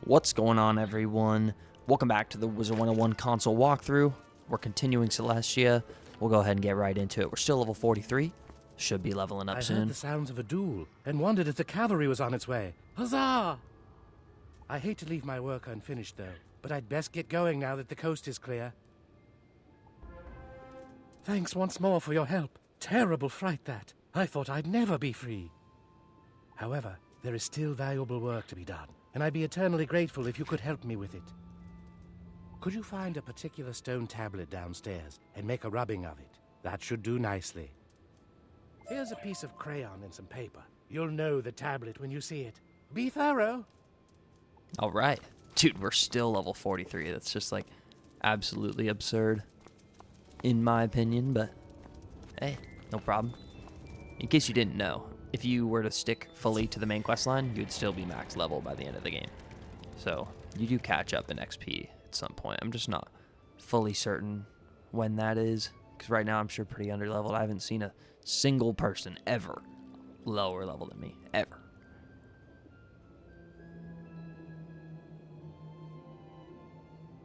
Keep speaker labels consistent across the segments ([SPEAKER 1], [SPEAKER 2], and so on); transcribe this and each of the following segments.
[SPEAKER 1] What's going on, everyone? Welcome back to the Wizard101 console walkthrough. We're continuing Celestia. We'll go ahead and get right into it. We're still level 43. Should be leveling up soon.
[SPEAKER 2] I heard the sounds of a duel and wondered if the cavalry was on its way. Huzzah! I hate to leave my work unfinished, though, but I'd best get going now that the coast is clear. Thanks once more for your help. Terrible fright, that. I thought I'd never be free. However, there is still valuable work to be done, and I'd be eternally grateful if you could help me with it. Could you find a particular stone tablet downstairs and make a rubbing of it? That should do nicely. Here's a piece of crayon and some paper. You'll know the tablet when you see it. Be thorough.
[SPEAKER 1] All right. Dude, we're still level 43. That's just, like, absolutely absurd, in my opinion, but hey, no problem. In case you didn't know, if you were to stick fully to the main quest line, you'd still be max level by the end of the game. So you do catch up in XP at some point. I'm just not fully certain when that is, because right now I'm sure pretty underleveled. I haven't seen a single person ever lower level than me, ever.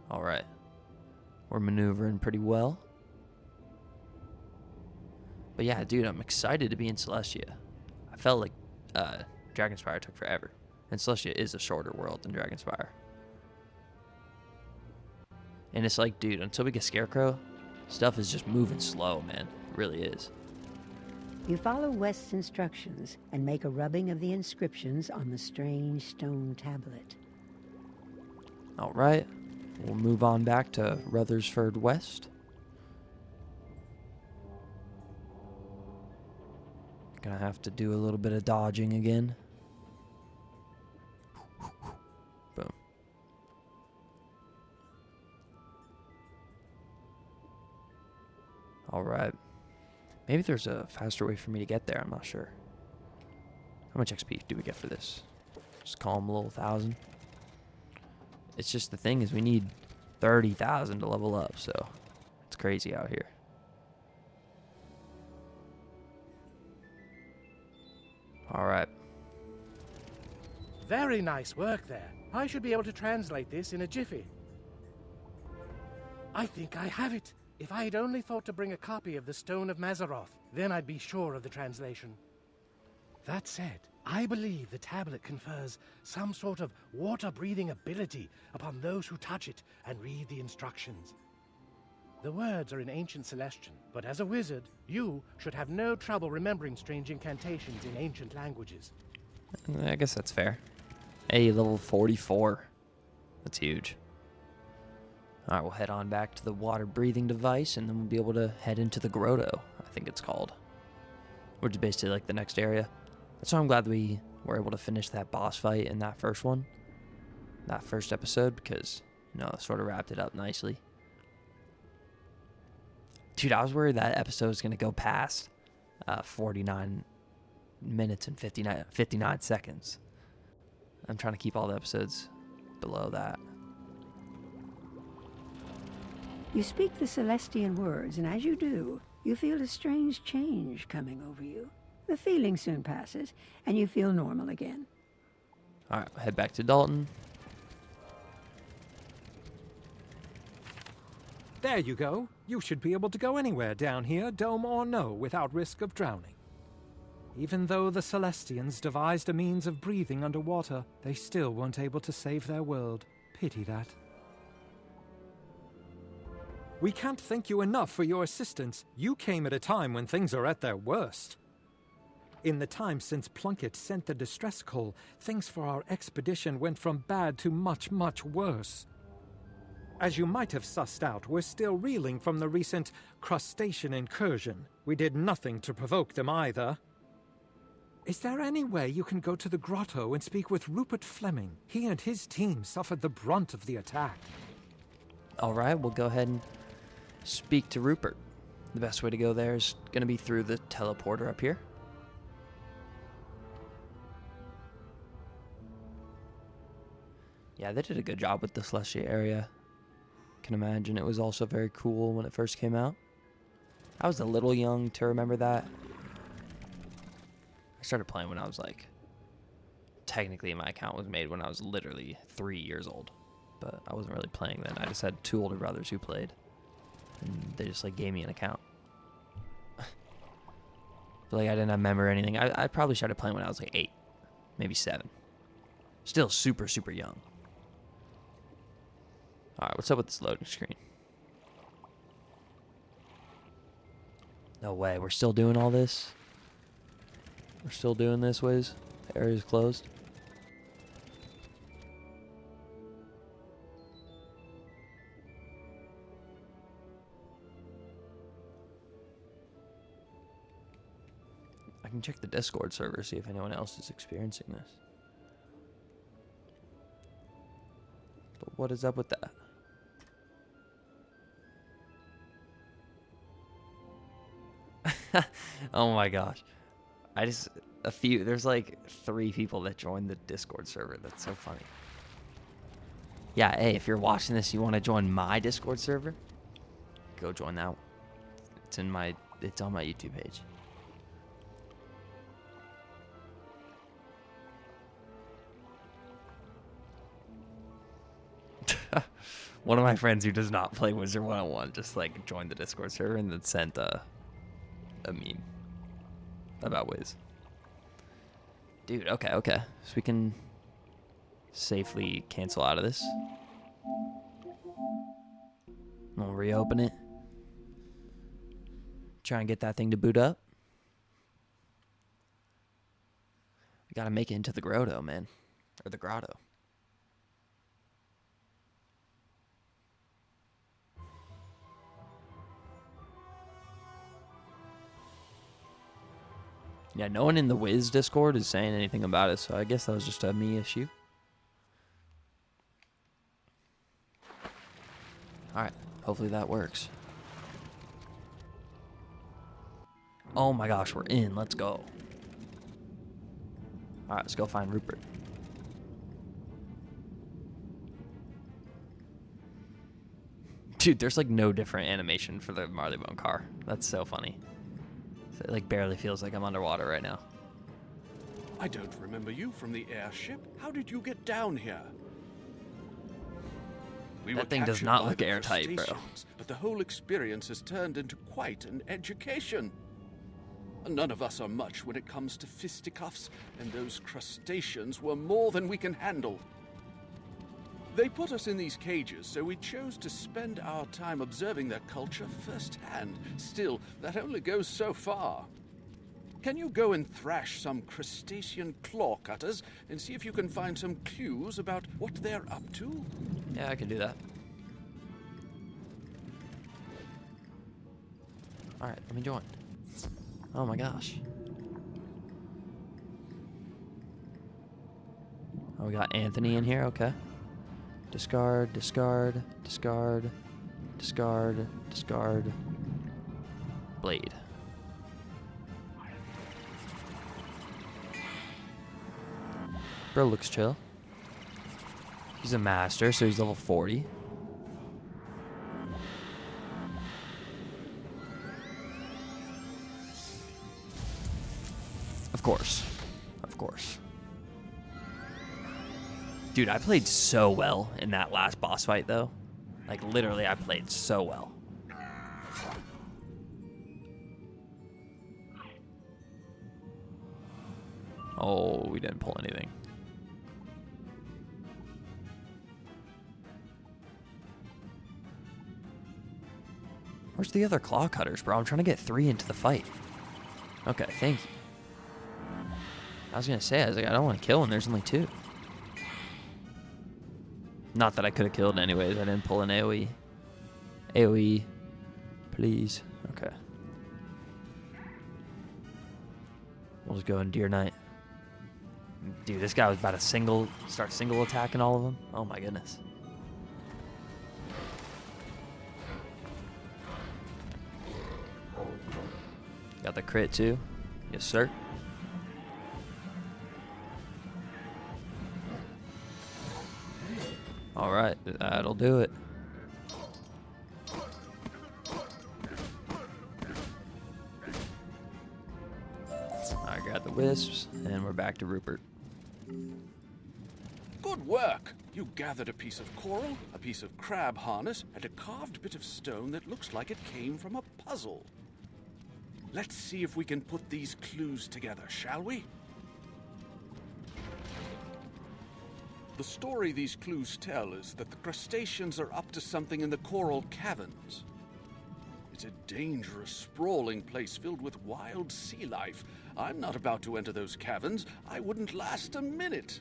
[SPEAKER 1] All right, we're maneuvering pretty well. But yeah, dude, I'm excited to be in Celestia. I felt like Dragonspire took forever, and Celestia is a shorter world than Dragonspire. And it's like, dude, until we get Scarecrow, stuff is just moving slow, man. It really is.
[SPEAKER 3] You follow West's instructions and make a rubbing of the inscriptions on the strange stone tablet.
[SPEAKER 1] All right, we'll move on back to Rutherford West. Gonna have to do a little bit of dodging again. Boom. All right. Maybe there's a faster way for me to get there. I'm not sure. How much XP do we get for this? Just call them a little 1,000. It's just the thing is we need 30,000 to level up, so it's crazy out here. All right.
[SPEAKER 2] Very nice work there. I should be able to translate this in a jiffy. I think I have it. If I had only thought to bring a copy of the Stone of Mazaroth, then I'd be sure of the translation. That said, I believe the tablet confers some sort of water-breathing ability upon those who touch it and read the instructions. The words are in ancient Celestian, but as a wizard, you should have no trouble remembering strange incantations in ancient languages.
[SPEAKER 1] I guess that's fair. Hey, level 44. That's huge. All right, we'll head on back to the water-breathing device, and then we'll be able to head into the grotto, I think it's called. Which is basically like the next area. That's why I'm glad we were able to finish that boss fight in that first one. That first episode, because, you know, it sort of wrapped it up nicely. Dude, I was worried that episode was going to go past 49 minutes and 59 seconds. I'm trying to keep all the episodes below that.
[SPEAKER 3] You speak the Celestian words, and as you do, you feel a strange change coming over you. The feeling soon passes, and you feel normal again.
[SPEAKER 1] All right, head back to Dalton.
[SPEAKER 4] There you go. You should be able to go anywhere down here, dome or no, without risk of drowning. Even though the Celestians devised a means of breathing underwater, they still weren't able to save their world. Pity that. We can't thank you enough for your assistance. You came at a time when things are at their worst. In the time since Plunkett sent the distress call, things for our expedition went from bad to much, much worse. As you might have sussed out, we're still reeling from the recent crustacean incursion. We did nothing to provoke them either. Is there any way you can go to the grotto and speak with Rupert Fleming? He and his team suffered the brunt of the attack.
[SPEAKER 1] All right, we'll go ahead and speak to Rupert. The best way to go there is going to be through the teleporter up here. Yeah, they did a good job with the Celestia area. Can imagine it was also very cool when it first came out. I was a little young to remember that. I started playing when I was like technically my account was made when I was literally 3 years old, but I wasn't really playing then. I just had 2 older brothers who played, and they just like gave me an account. Feel like I didn't have memory or anything. I probably started playing when I was like 8, maybe 7. Still super, super young. All right, what's up with this loading screen? No way, we're still doing all this? We're still doing this, Wiz? The area's closed? I can check the Discord server, see if anyone else is experiencing this. But what is up with that? Oh my gosh. There's like 3 people that joined the Discord server. That's so funny. Yeah, hey, if you're watching this, you want to join my Discord server? Go join that one. It's on my YouTube page. One of my friends who does not play Wizard101 just like joined the Discord server and then sent a meme about Wiz. Dude, okay. So we can safely cancel out of this. We'll reopen it. Try and get that thing to boot up. We gotta make it into the grotto, man. Or the grotto. Yeah, no one in the Wiz Discord is saying anything about it, so I guess that was just a me issue. Alright, hopefully that works. Oh my gosh, we're in. Let's go. Alright, let's go find Rupert. Dude, there's like no different animation for the Marleybone car. That's so funny. It like barely feels like I'm underwater right now.
[SPEAKER 5] I don't remember you from the airship. How did you get down here?
[SPEAKER 1] That thing does not look airtight, bro.
[SPEAKER 5] But the whole experience has turned into quite an education. None of us are much when it comes to fisticuffs, and those crustaceans were more than we can handle. They put us in these cages, so we chose to spend our time observing their culture firsthand. Still, that only goes so far. Can you go and thrash some crustacean claw cutters and see if you can find some clues about what they're up to?
[SPEAKER 1] Yeah, I can do that. Alright, let me join. Oh my gosh. Oh, we got Anthony in here, okay. Discard, discard, discard, discard, discard. Blade. Bro looks chill. He's a master, so he's level 40. Of course. Of course. Dude, I played so well in that last boss fight, though. Like, literally, I played so well. Oh, we didn't pull anything. Where's the other claw cutters, bro? I'm trying to get 3 into the fight. Okay, thank you. I was gonna say, I don't want to kill when there's only 2. Not that I could have killed anyways. I didn't pull an AoE. AoE, please. Okay. We'll just go in Deer Knight. Dude, this guy was about to start single attacking all of them. Oh my goodness. Got the crit too. Yes, sir. All right, that'll do it. I got the wisps, and we're back to Rupert.
[SPEAKER 5] Good work! You gathered a piece of coral, a piece of crab harness, and a carved bit of stone that looks like it came from a puzzle. Let's see if we can put these clues together, shall we? The story these clues tell is that the crustaceans are up to something in the coral caverns. It's a dangerous, sprawling place filled with wild sea life. I'm not about to enter those caverns. I wouldn't last a minute.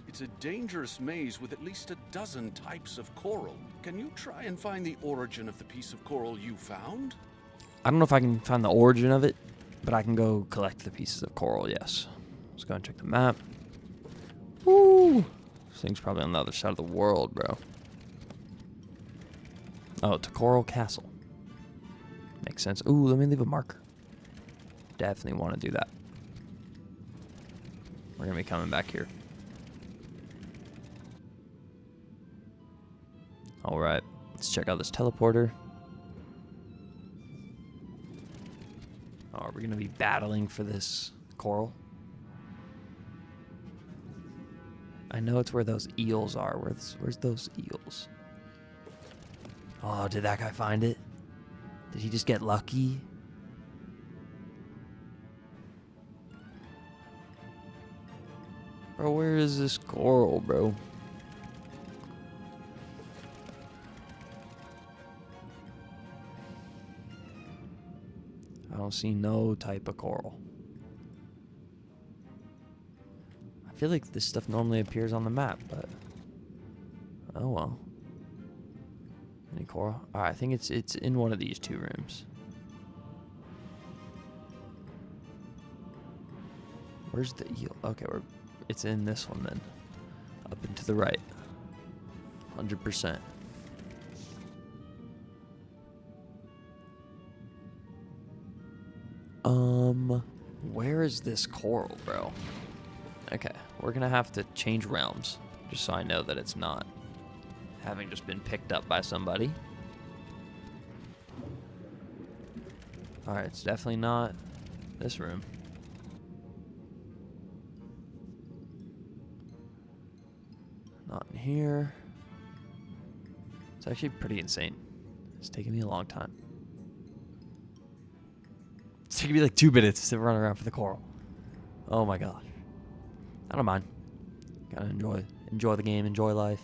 [SPEAKER 5] It's a dangerous maze with at least a dozen types of coral. Can you try and find the origin of the piece of coral you found?
[SPEAKER 1] I don't know if I can find the origin of it, but I can go collect the pieces of coral, yes. Let's go and check the map. Woo! This thing's probably on the other side of the world, bro. Oh, it's a coral castle. Makes sense. Ooh, let me leave a marker. Definitely want to do that. We're going to be coming back here. Alright, let's check out this teleporter. Oh, are we going to be battling for this coral? I know it's where those eels are. Where's those eels? Oh, did that guy find it? Did he just get lucky? Bro, where is this coral, bro? I don't see no type of coral. I feel like this stuff normally appears on the map, but oh well. Any coral? Alright, I think it's in one of these two rooms. Where's the eel? Okay, it's in this one then. Up and to the right. 100%. Where is this coral, bro? Okay, we're gonna have to change realms, just so I know that it's not having just been picked up by somebody. Alright, it's definitely not this room. Not in here. It's actually pretty insane. It's taking me a long time. It's taking me like 2 minutes to run around for the coral. Oh my gosh. I don't mind. Gotta enjoy the game, enjoy life.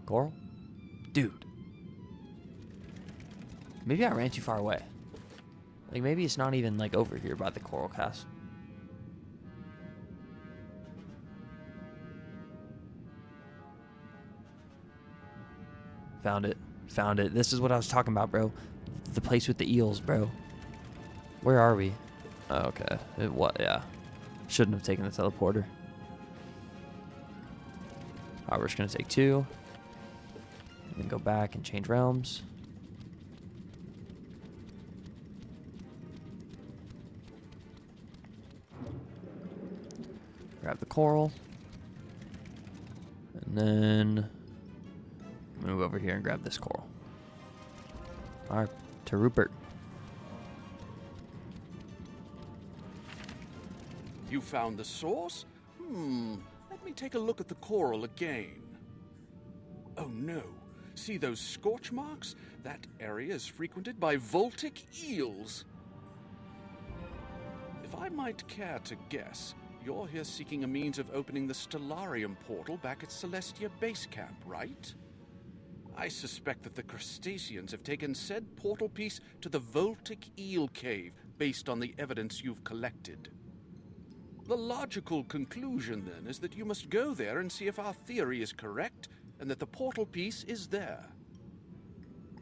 [SPEAKER 1] Coral? Dude. Maybe I ran too far away. Like maybe it's not even like over here by the coral cast. Found it. Found it. This is what I was talking about, bro. The place with the eels, bro. Where are we? Oh, okay. What? Yeah. Shouldn't have taken the teleporter. Alright, we're just gonna take 2. And then go back and change realms. Grab the coral. And then move over here and grab this coral. Alright, to Rupert.
[SPEAKER 5] You found the source? Let me take a look at the coral again. Oh no. See those scorch marks? That area is frequented by voltic eels. If I might care to guess, you're here seeking a means of opening the Stellarium portal back at Celestia base camp, right? I suspect that the crustaceans have taken said portal piece to the voltic eel cave based on the evidence you've collected. The logical conclusion, then, is that you must go there and see if our theory is correct, and that the portal piece is there.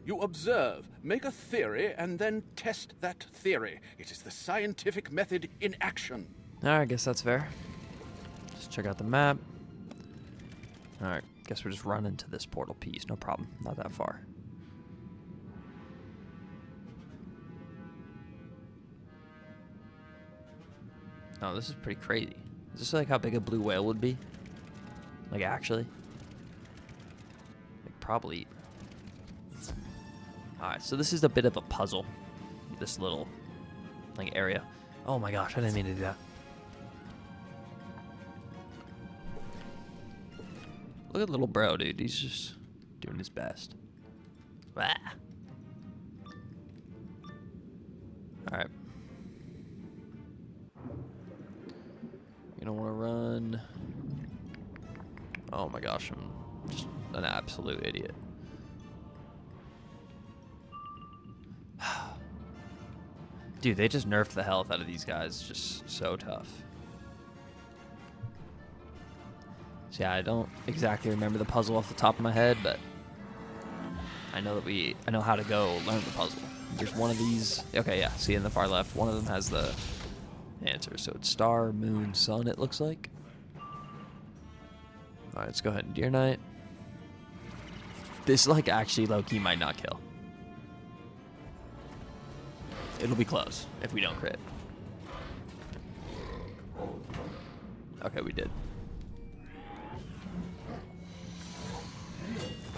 [SPEAKER 5] You observe, make a theory, and then test that theory. It is the scientific method in action.
[SPEAKER 1] Alright, I guess that's fair. Just check out the map. Alright, guess we're just running to this portal piece. No problem. Not that far. Oh, this is pretty crazy. Is this like how big a blue whale would be? Like actually? Like probably. Alright, so this is a bit of a puzzle. This little like area. Oh my gosh, I didn't mean to do that. Look at little bro, dude. He's just doing his best. Ah. All right. You don't want to run. Oh my gosh, I'm just an absolute idiot. Dude, they just nerfed the health out of these guys. Just so tough. So yeah, I don't exactly remember the puzzle off the top of my head, but I know that I know how to go learn the puzzle. There's one of these. Okay, yeah. See in the far left, one of them has the answer. So it's star, moon, sun. It looks like. All right, let's go ahead and Deer Knight. This like actually low key might not kill. It'll be close if we don't crit. Okay, we did.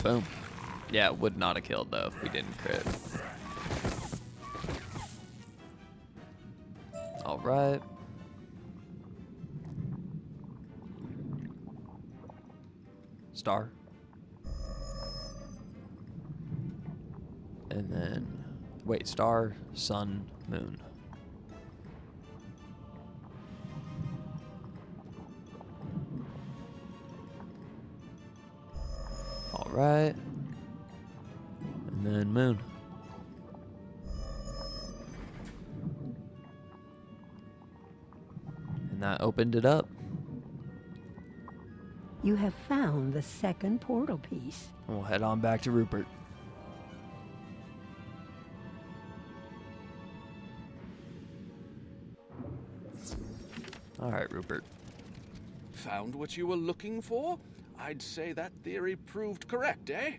[SPEAKER 1] Boom. Yeah, it would not have killed though if we didn't crit. All right. Star. And then, wait, star, sun, moon. All right. And then moon. And that opened it up.
[SPEAKER 3] You have found the second portal piece.
[SPEAKER 1] We'll head on back to Rupert. All right, Rupert.
[SPEAKER 5] Found what you were looking for? I'd say that theory proved correct, eh?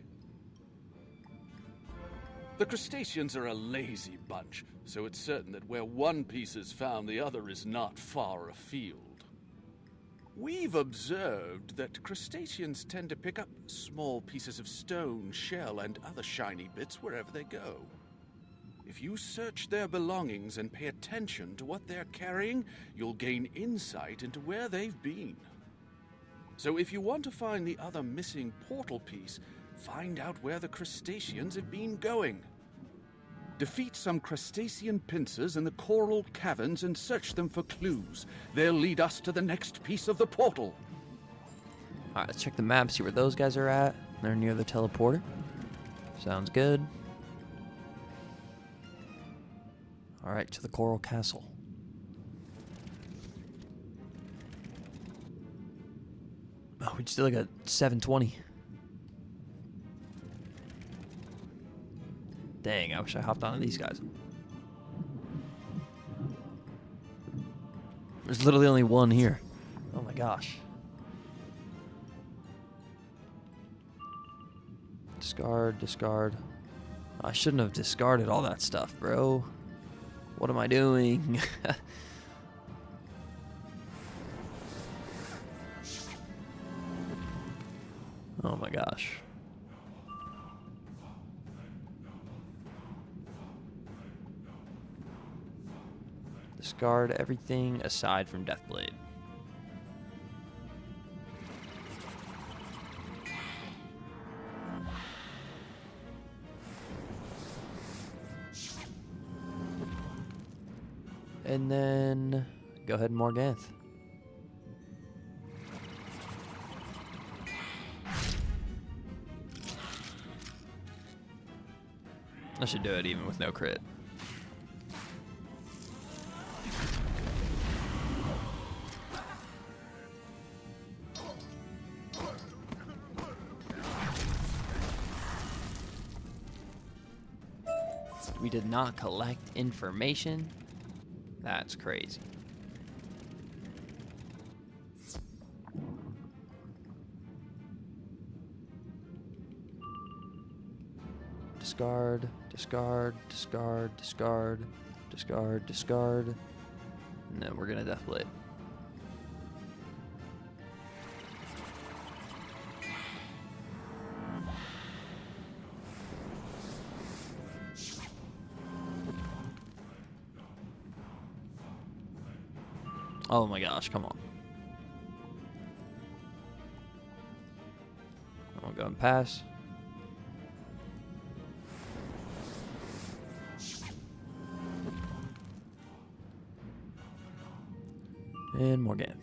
[SPEAKER 5] The crustaceans are a lazy bunch, so it's certain that where one piece is found, the other is not far afield. We've observed that crustaceans tend to pick up small pieces of stone, shell, and other shiny bits wherever they go. If you search their belongings and pay attention to what they're carrying, you'll gain insight into where they've been. So if you want to find the other missing portal piece, find out where the crustaceans have been going. Defeat some crustacean pincers in the coral caverns and search them for clues. They'll lead us to the next piece of the portal.
[SPEAKER 1] All right, let's check the map, see where those guys are at. They're near the teleporter. Sounds good. All right, to the Coral Castle. Oh, we still got 720. Dang, I wish I hopped onto these guys. There's literally only one here. Oh my gosh. Discard, discard. I shouldn't have discarded all that stuff, bro. What am I doing? Oh my gosh. Discard everything aside from Deathblade. And then go ahead and Morganth. I should do it even with no crit. We did not collect information. That's crazy. Discard, discard, discard, discard, discard, discard. And then we're gonna Deathblade. Oh my gosh, come on. I'll go and pass. And Morganth.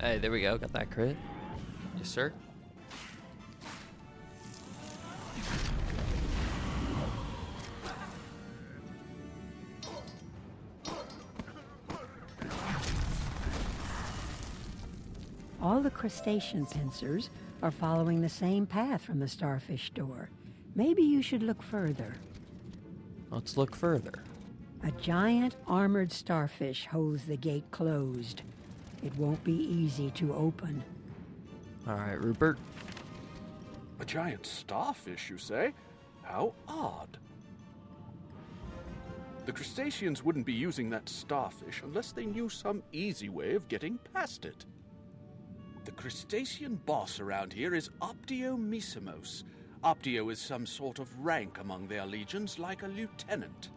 [SPEAKER 1] Hey, there we go. Got that crit. Yes, sir.
[SPEAKER 3] All the crustacean pincers are following the same path from the starfish door. Maybe you should look further.
[SPEAKER 1] Let's look further.
[SPEAKER 3] A giant armored starfish holds the gate closed. It won't be easy to open.
[SPEAKER 1] All right, Rupert.
[SPEAKER 5] A giant starfish, you say? How odd. The crustaceans wouldn't be using that starfish unless they knew some easy way of getting past it. The crustacean boss around here is Optio-Misimos. Optio is some sort of rank among their legions, like a lieutenant.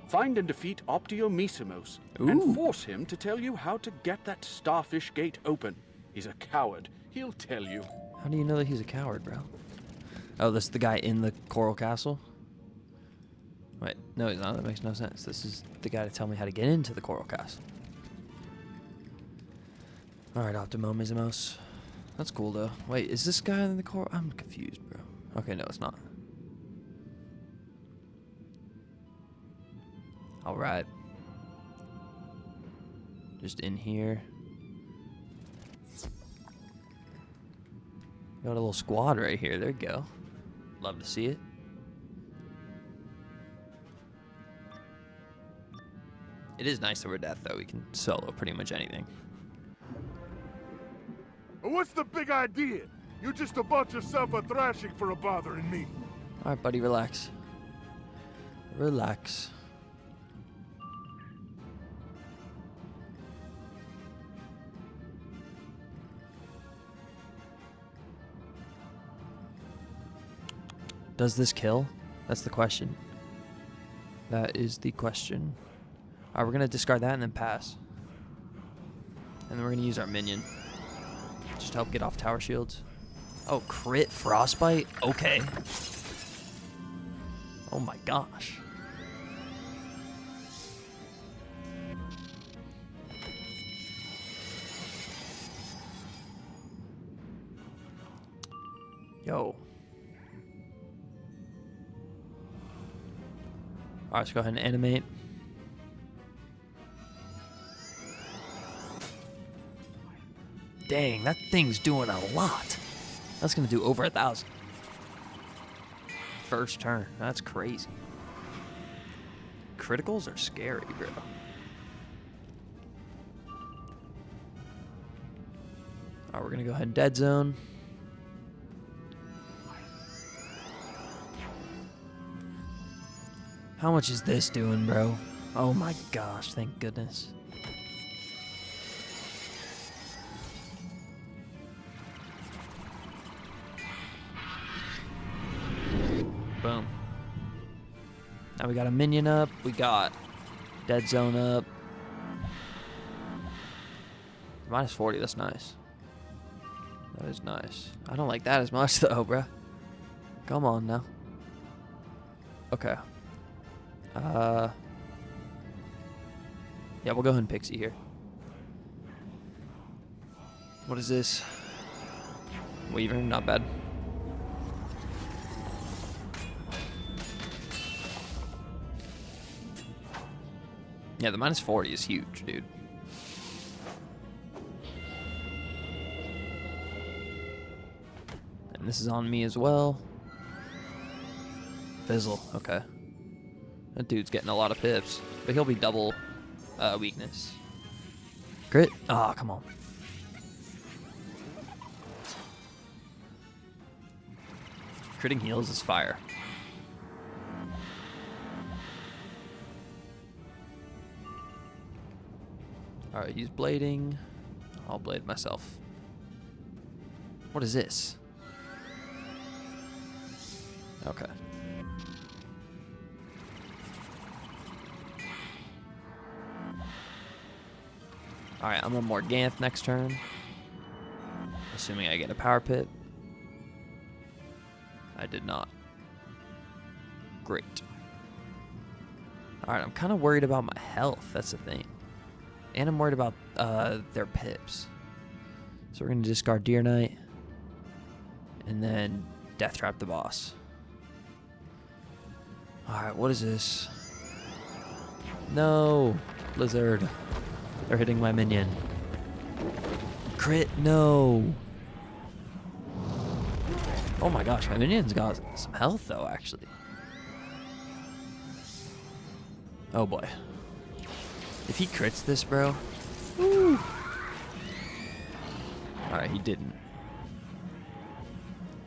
[SPEAKER 5] Find and defeat Optio-Misimos and force him to tell you how to get that starfish gate open. He's a coward. He'll tell you.
[SPEAKER 1] How do you know that he's a coward, bro? Oh, this is the guy in the Coral Castle? Wait, no, he's not. That makes no sense. This is the guy to tell me how to get into the Coral Castle. Alright, Optimo-Misimos. That's cool, though. Wait, is this guy in the Coral? I'm confused, bro. Okay, no, it's not. Alright. Just in here. Got a little squad right here. There you go. Love to see it. It is nice over death, though. We can solo pretty much anything.
[SPEAKER 6] What's the big idea? You just about yourself a thrashing for a bothering me.
[SPEAKER 1] Alright, buddy, relax. Relax. Does this kill? That's the question. That is the question. Alright, we're going to discard that and then pass. And then we're going to use our minion. Just to help get off tower shields. Oh, crit frostbite? Okay. Oh my gosh. Yo. Alright, let's go ahead and animate. Dang, that thing's doing a lot. That's gonna do over 1,000. First turn. That's crazy. Criticals are scary, bro. Alright, we're gonna go ahead and dead zone. How much is this doing, bro? Oh my gosh, thank goodness. Boom. Now we got a minion up. We got dead zone up. Minus 40, that's nice. That is nice. I don't like that as much though, bruh. Come on now. Okay. Yeah, we'll go ahead and Pixie here. What is this? Weaver, not bad. Yeah, the minus 40 is huge, dude. And this is on me as well. Fizzle, okay. That dude's getting a lot of pips, but he'll be double weakness. Crit? Ah, come on. Critting heals is fire. Alright, he's blading. I'll blade myself. What is this? Okay. Alright, I'm on Morganth next turn. Assuming I get a power pit. I did not. Great. Alright, I'm kind of worried about my health. That's the thing. And I'm worried about their pips. So we're going to discard Deer Knight. And then Death Trap the boss. Alright, what is this? No! Blizzard. They're hitting my minion. Crit, no! Oh my gosh, my minion's got some health though, actually. Oh boy. If he crits this, bro. Woo! Alright, he didn't.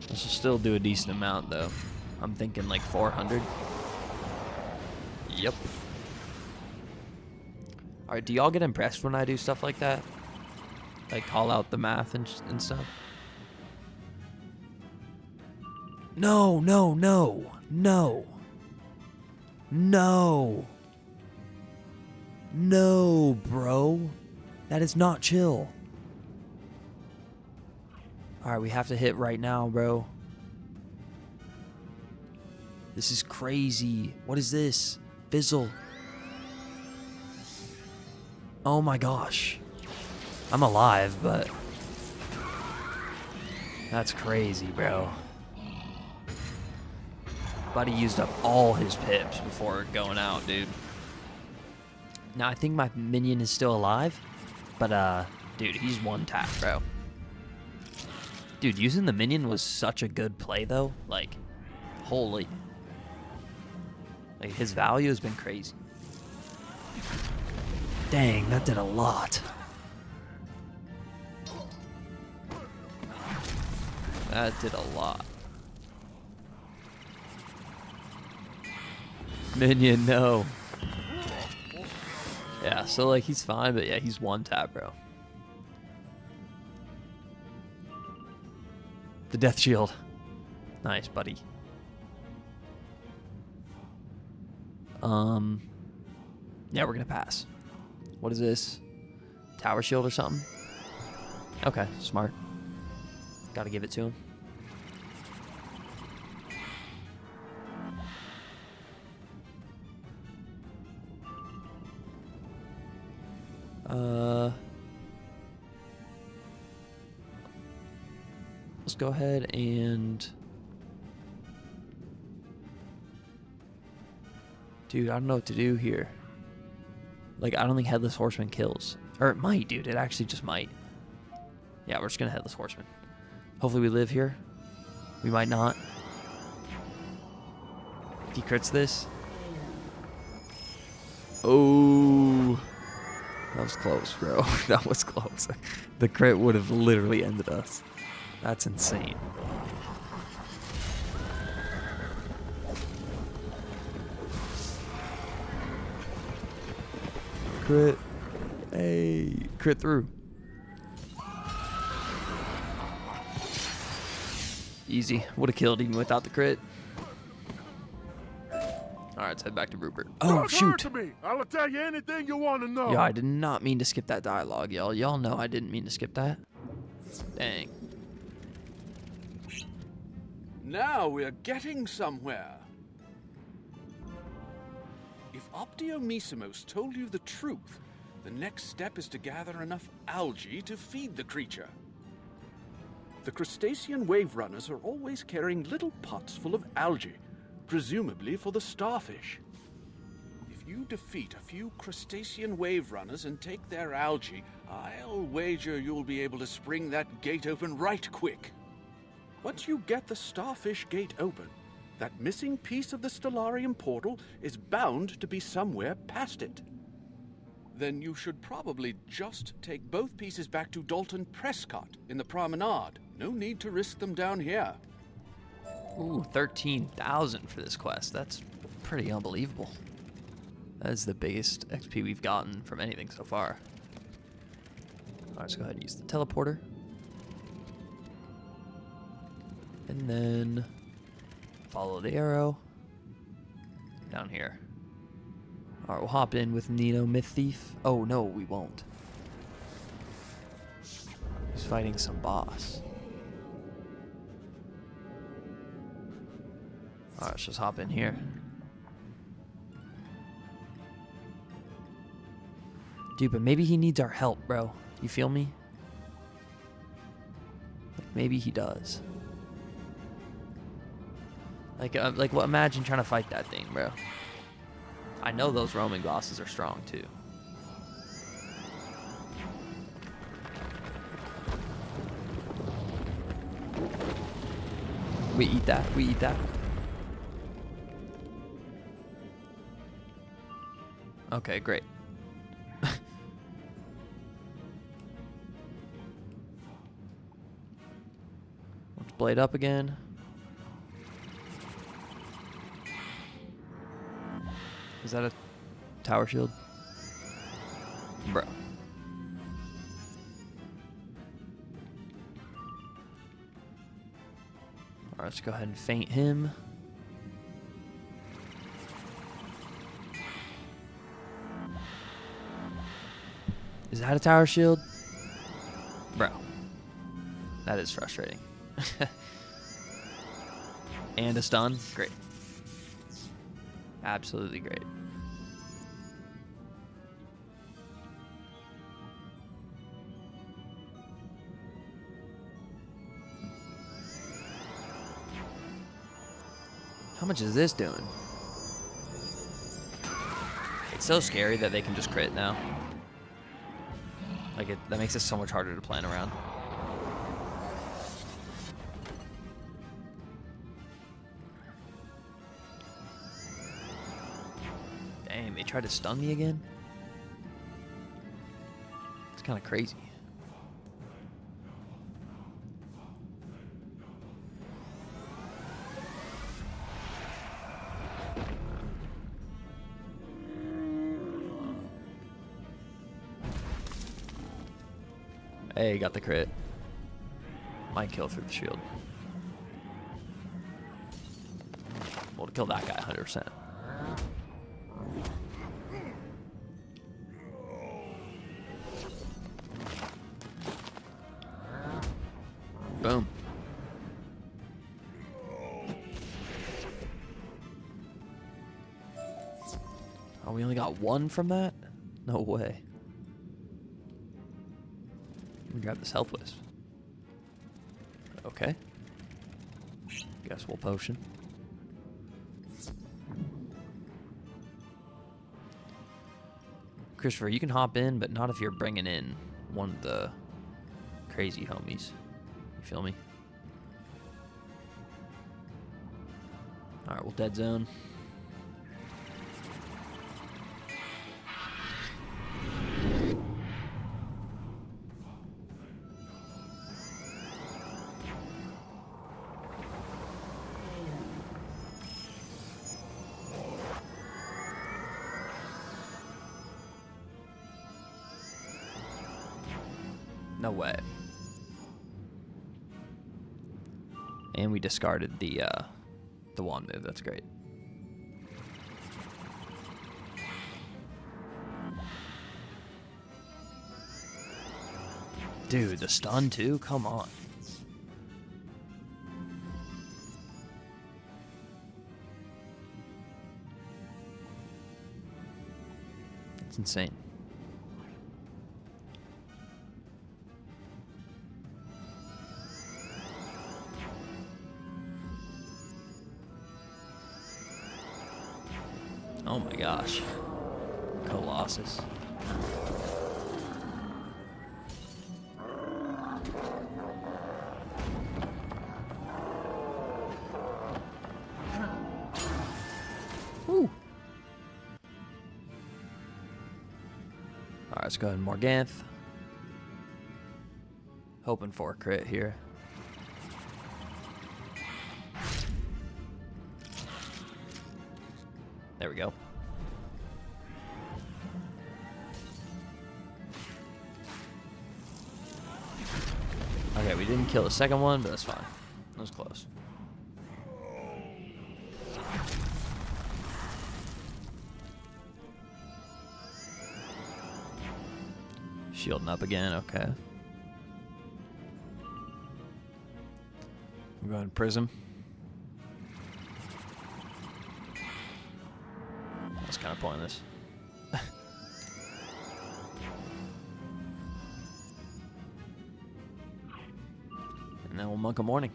[SPEAKER 1] This will still do a decent amount though. I'm thinking like 400. Yep. Alright, do y'all get impressed when I do stuff like that? Like call out the math and stuff? No, no, no, no. No. No, bro. That is not chill. Alright, we have to hit right now, bro. This is crazy. What is this? Fizzle. Oh my gosh. I'm alive, but... That's crazy, bro. Buddy used up all his pips before going out, dude. Now, I think my minion is still alive, but, dude, he's one tap, bro. Dude, using the minion was such a good play, though. Like, holy. Like, his value has been crazy. Dang, that did a lot. That did a lot. Minion, no. Yeah, so like he's fine, but yeah, he's one tap, bro. The death shield. Nice, buddy. Yeah, we're gonna pass. What is this? Tower shield or something? Okay, smart. Gotta give it to him. Let's go ahead and... Dude, I don't know what to do here. Like, I don't think Headless Horseman kills. Or it might, dude. It actually just might. Yeah, we're just gonna Headless Horseman. Hopefully we live here. We might not. If he crits this... Oh... That was close, bro. That was close. The crit would have literally ended us. That's insane. Crit. Hey, crit through. Easy. Would have killed even without the crit. Alright, let's head back to Rupert. Oh,
[SPEAKER 6] Don't
[SPEAKER 1] shoot.
[SPEAKER 6] hurt me. I'll tell you anything you want to know.
[SPEAKER 1] Yo, I did not mean to skip that dialogue, y'all. Y'all know I didn't mean to skip that. Dang.
[SPEAKER 5] Now we're getting somewhere. If Optiomissimos told you the truth, the next step is to gather enough algae to feed the creature. The crustacean wave runners are always carrying little pots full of algae, presumably for the starfish. If you defeat a few crustacean wave runners and take their algae, I'll wager you'll be able to spring that gate open right quick. Once you get the starfish gate open, that missing piece of the Stellarium portal is bound to be somewhere past it. Then you should probably just take both pieces back to Dalton Prescott in the promenade. No need to risk them down here.
[SPEAKER 1] Ooh, 13,000 for this quest. That's pretty unbelievable. That is the biggest XP we've gotten from anything so far. Alright, let's go ahead and use the teleporter. And then follow the arrow down here. Alright, we'll hop in with Nino Myth Thief. Oh, no, we won't. fighting some boss. Alright, let's just hop in here. Dude, but maybe he needs our help, bro. You feel me? Like, maybe he does. Like, what? Imagine trying to fight that thing, bro. I know those roaming bosses are strong, too. We eat that. We eat that. Okay, great. Let's blade up again. Is that a tower shield? Bro. Alright, let's go ahead and feint him. Is that a tower shield? Bro. That is frustrating. And a stun? Great. Absolutely great. How much is this doing? It's so scary that they can just crit now. Like, that makes it so much harder to plan around. Dang, they tried to stun me again? It's kind of crazy. Hey, got the crit. Might kill through the shield. Well, to kill that guy 100%. Boom. Oh, we only got one from that? No way. Let me grab this health wisp. Okay. Guess we'll potion. Christopher, you can hop in, but not if you're bringing in one of the crazy homies. You feel me? Alright, we'll dead zone. No way. And we discarded the wand move. That's great. Dude, the stun too? Come on. It's insane. Oh my gosh. Colossus. Woo. Alright, let's go ahead and Morganth. Hoping for a crit here. There we go. Okay, we didn't kill the second one, but that's fine. That was close. Shielding up again, okay. We're going to Prism. That's kind of pointless. And then we'll monk a morning.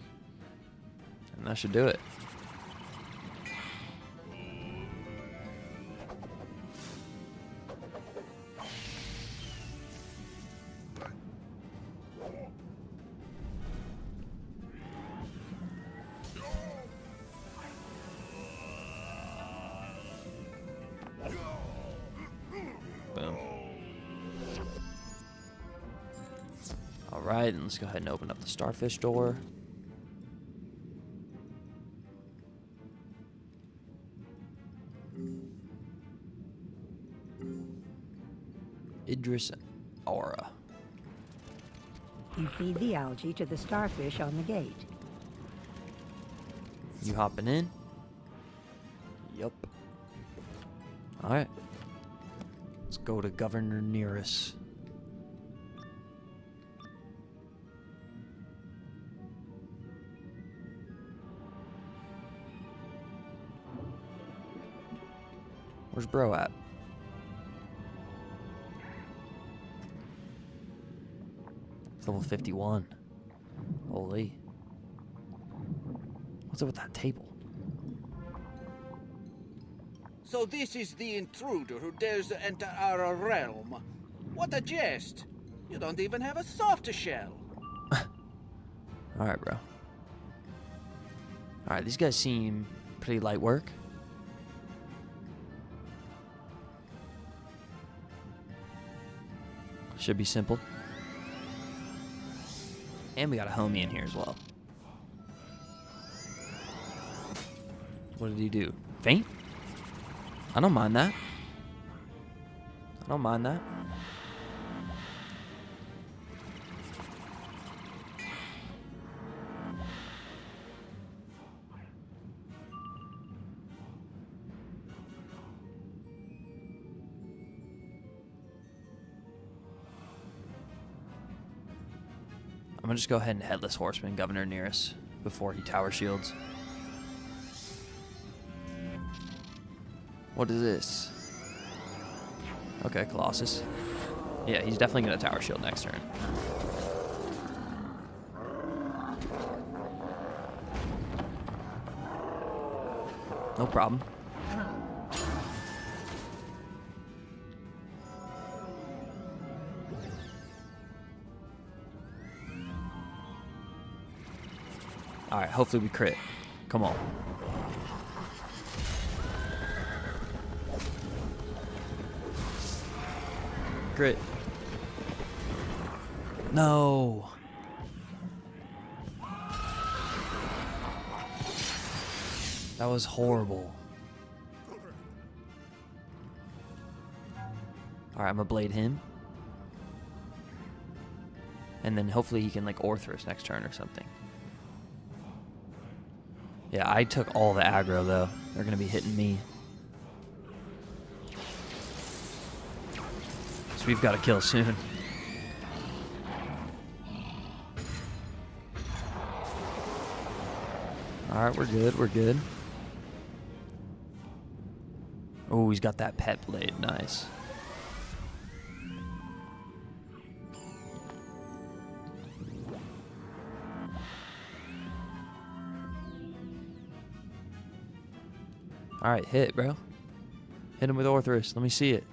[SPEAKER 1] And that should do it. Boom. Alright, and let's go ahead and open up the starfish door. Idris Aura.
[SPEAKER 3] You feed the algae to the starfish on the gate.
[SPEAKER 1] You hopping in? Yup. Alright. Let's go to Governor Nearest. Where's bro at? It's level 51. Holy. What's up with that table?
[SPEAKER 5] So this is the intruder who dares to enter our realm. What a jest! You don't even have a soft shell.
[SPEAKER 1] Alright, bro. Alright, these guys seem pretty light work. Should be simple. And we got a homie in here as well. What did he do? Faint? I don't mind that. I don't mind that. I'm gonna just go ahead and Headless Horseman Governor Nearest before he tower shields. What is this? Okay, Colossus. Yeah, he's definitely gonna tower shield next turn. No problem. Alright, hopefully we crit. Come on. Crit. No. That was horrible. Alright, I'm gonna blade him. And then hopefully he can like Orthrus next turn or something. Yeah, I took all the aggro though. They're gonna be hitting me. So we've got to kill soon. Alright, we're good, we're good. Oh, he's got that pet blade, nice. Alright, hit, bro. Hit him with Orthrus. Let me see it.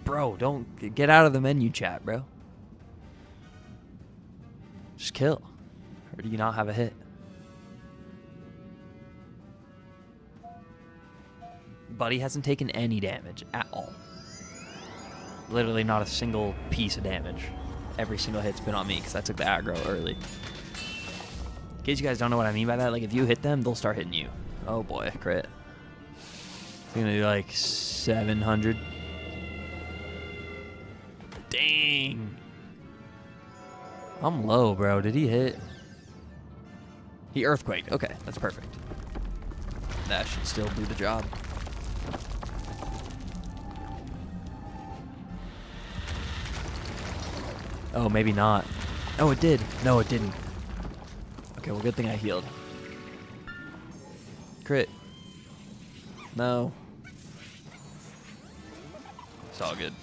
[SPEAKER 1] Bro, don't get out of the menu chat, bro. Just kill. Or do you not have a hit? Buddy hasn't taken any damage at all. Literally not a single piece of damage. Every single hit's been on me because I took the aggro early. In case you guys don't know what I mean by that, like if you hit them, they'll start hitting you. Oh boy, crit. It's gonna do like 700. Dang. I'm low, bro. Did he hit? He earthquaked. Okay, that's perfect. That should still do the job. Oh, maybe not. Oh, it did. No, it didn't. Okay, well, good thing I healed. Crit. No. It's all good.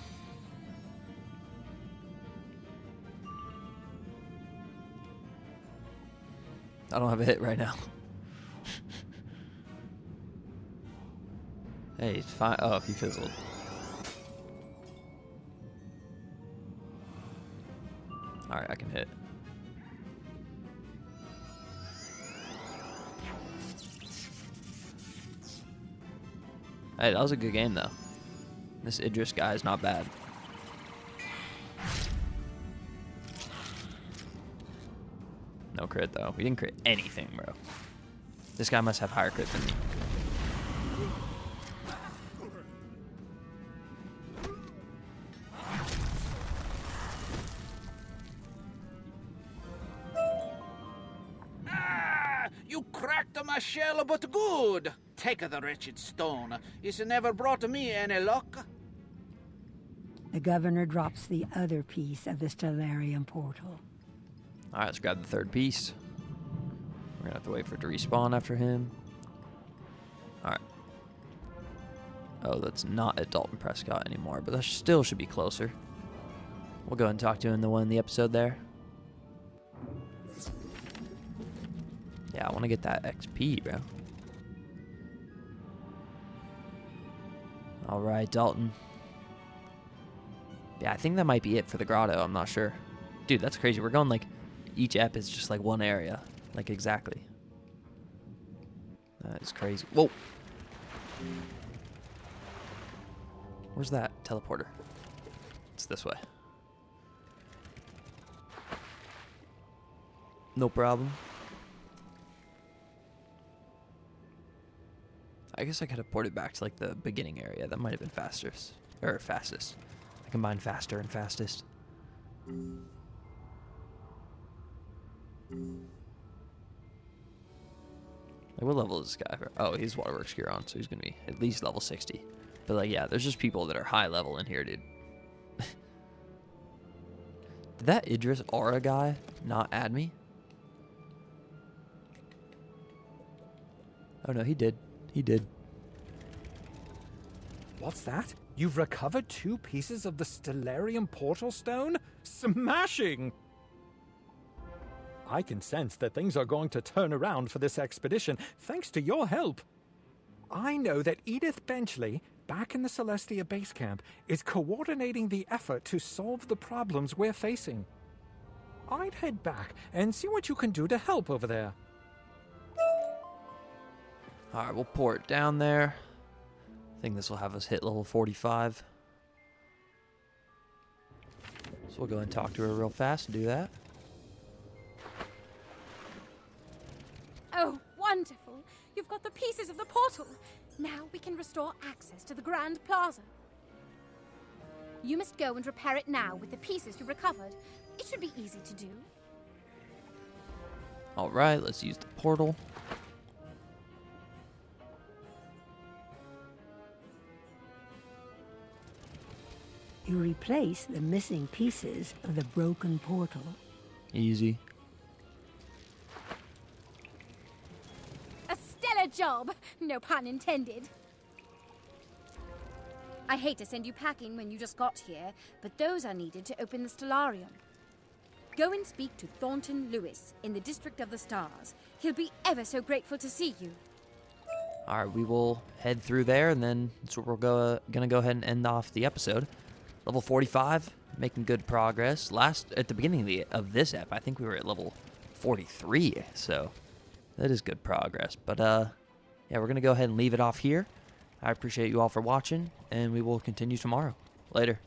[SPEAKER 1] I don't have a hit right now. Hey, he's fine. Oh, he fizzled. Alright, I can hit. Hey, that was a good game, though. This Idris guy is not bad. No crit, though. We didn't crit anything, bro. This guy must have higher crit than me.
[SPEAKER 5] You cracked my shell, but good. Take the wretched stone. It's never brought me any luck.
[SPEAKER 3] The governor drops the other piece of the Stellarium portal.
[SPEAKER 1] Alright, let's grab the third piece. We're gonna have to wait for it to respawn after him. Alright. Oh, that's not at Dalton Prescott anymore, but that still should be closer. We'll go ahead and talk to him in the one in the episode there. Yeah, I want to get that XP, bro. Alright, Dalton. Yeah, I think that might be it for the grotto. I'm not sure. Dude, that's crazy. We're going like... Each ep is just like one area. Like exactly. That is crazy. Whoa! Where's that teleporter? It's this way. No problem. I guess I could have ported back to like the beginning area. That might have been fastest. Or fastest. I combined faster and fastest. Like, what level is this guy? Oh, he's Waterworks Huron, so he's gonna be at least level 60. But like, yeah, there's just people that are high level in here, dude. Did that Idris Aura guy not add me? Oh no, he did. He did.
[SPEAKER 4] What's that? You've recovered 2 pieces of the Stellarium portal stone? Smashing! I can sense that things are going to turn around for this expedition, thanks to your help. I know that Edith Benchley, back in the Celestia base camp, is coordinating the effort to solve the problems we're facing. I'd head back and see what you can do to help over there.
[SPEAKER 1] Alright, we'll pour it down there. I think this will have us hit level 45. So we'll go and talk to her real fast and do that.
[SPEAKER 7] Oh, wonderful. You've got the pieces of the portal. Now we can restore access to the Grand Plaza. You must go and repair it now with the pieces you recovered. It should be easy to do.
[SPEAKER 1] Alright, let's use the portal.
[SPEAKER 3] You replace the missing pieces of the broken portal.
[SPEAKER 1] Easy.
[SPEAKER 7] A stellar job! No pun intended. I hate to send you packing when you just got here, but those are needed to open the Stellarium. Go and speak to Thornton Lewis in the District of the Stars. He'll be ever so grateful to see you.
[SPEAKER 1] Alright, we will head through there, and then that's where we're gonna go ahead and end off the episode. Level 45, making good progress. At the beginning of this ep, I think we were at level 43, so that is good progress. But yeah, we're gonna go ahead and leave it off here. I appreciate you all for watching, and we will continue tomorrow. Later.